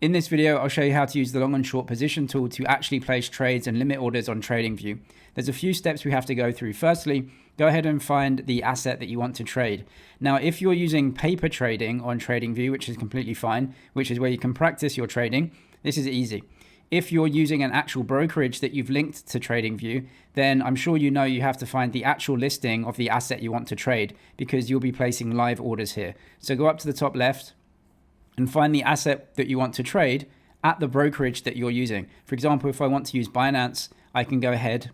In this video, I'll show you how to use the long and short position tool to actually place trades and limit orders on TradingView. There's a few steps we have to go through. Firstly, go ahead and find the asset that you want to trade. Now, if you're using paper trading on TradingView, which is completely fine, which is where you can practice your trading, this is easy. If you're using an actual brokerage that you've linked to TradingView, then I'm sure you know you have to find the actual listing of the asset you want to trade because you'll be placing live orders here. So go up to the top left and find the asset that you want to trade at the brokerage that you're using. For example, if I want to use Binance, I can go ahead,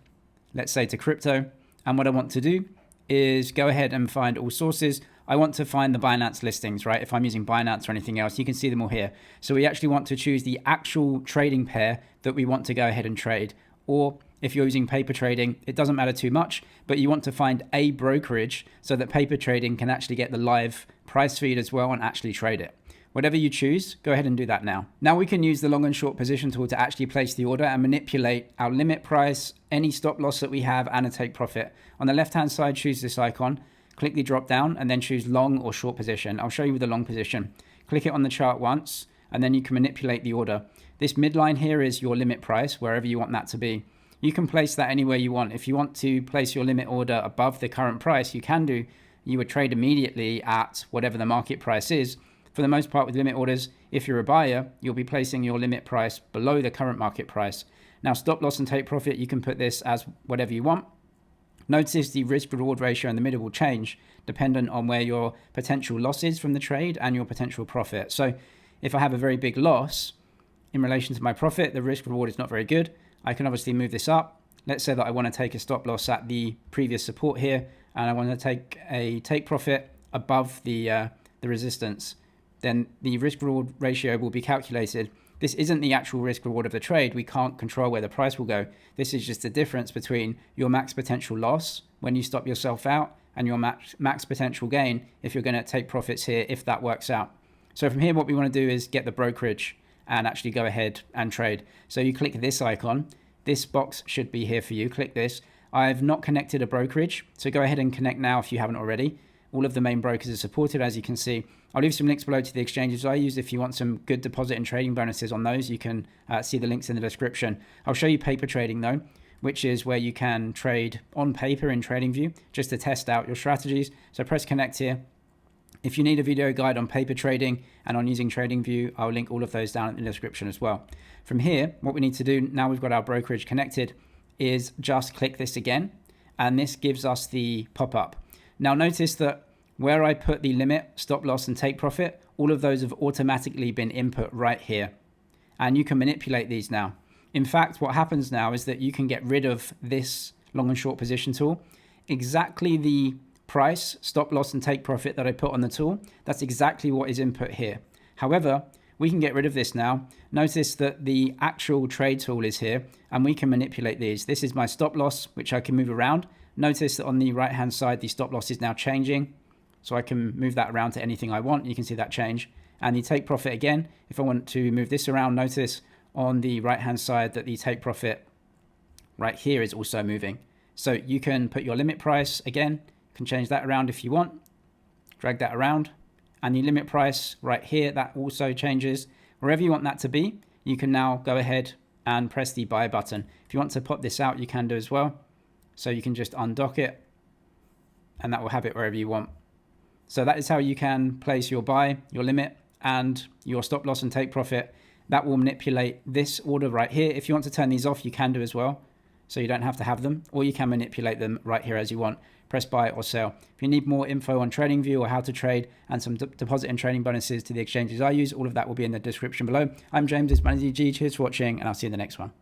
let's say to crypto, and what I want to do is go ahead and find all sources. I want to find the Binance listings, right? If I'm using Binance or anything else, you can see them all here. So we actually want to choose the actual trading pair that we want to go ahead and trade. Or if you're using paper trading, it doesn't matter too much, but you want to find a brokerage so that paper trading can actually get the live price feed as well and actually trade it. Whatever you choose, go ahead and do that now. Now we can use the long and short position tool to actually place the order and manipulate our limit price, any stop loss that we have, and a take profit. On the left-hand side, choose this icon, click the drop down, and then choose long or short position. I'll show you the long position. Click it on the chart once, and then you can manipulate the order. This midline here is your limit price, wherever you want that to be. You can place that anywhere you want. If you want to place your limit order above the current price, you can do. You would trade immediately at whatever the market price is. For the most part with limit orders, if you're a buyer, you'll be placing your limit price below the current market price. Now, stop loss and take profit, you can put this as whatever you want. Notice the risk reward ratio in the middle will change dependent on where your potential loss is from the trade and your potential profit. So if I have a very big loss in relation to my profit, the risk reward is not very good. I can obviously move this up. Let's say that I want to take a stop loss at the previous support here, and I want to take a take profit above the resistance. Then the risk reward ratio will be calculated. This isn't the actual risk reward of the trade. We can't control where the price will go. This is just the difference between your max potential loss when you stop yourself out and your max potential gain if you're going to take profits here, if that works out. So from here, what we want to do is get the brokerage and actually go ahead and trade. So you click this icon. This box should be here for you. Click this. I've not connected a brokerage, so go ahead and connect now if you haven't already. All of the main brokers are supported, as you can see. I'll leave some links below to the exchanges I use. If you want some good deposit and trading bonuses on those, you can see the links in the description. I'll show you paper trading though, which is where you can trade on paper in TradingView just to test out your strategies. So press connect here. If you need a video guide on paper trading and on using TradingView, I'll link all of those down in the description as well. From here, what we need to do, now we've got our brokerage connected, is just click this again, and this gives us the pop-up. Now notice that where I put the limit, stop loss, and take profit, all of those have automatically been input right here. And you can manipulate these now. In fact, what happens now is that you can get rid of this long and short position tool. Exactly the price, stop loss, and take profit that I put on the tool, that's exactly what is input here. However, we can get rid of this now. Notice that the actual trade tool is here, and we can manipulate these. This is my stop loss, which I can move around. Notice that on the right-hand side, the stop loss is now changing. So I can move that around to anything I want. You can see that change. And the take profit again, if I want to move this around, notice on the right-hand side that the take profit right here is also moving. So you can put your limit price again, can change that around if you want, drag that around. And the limit price right here, that also changes. Wherever you want that to be, you can now go ahead and press the buy button. If you want to pop this out, you can do as well. So you can just undock it and that will have it wherever you want. So that is how you can place your buy, your limit, and your stop loss and take profit. That will manipulate this order right here. If you want to turn these off, you can do as well. So you don't have to have them, or you can manipulate them right here as you want. Press buy or sell. If you need more info on TradingView or how to trade and some deposit and trading bonuses to the exchanges I use, all of that will be in the description below. I'm James, this is MoneyDG. Cheers for watching, and I'll see you in the next one.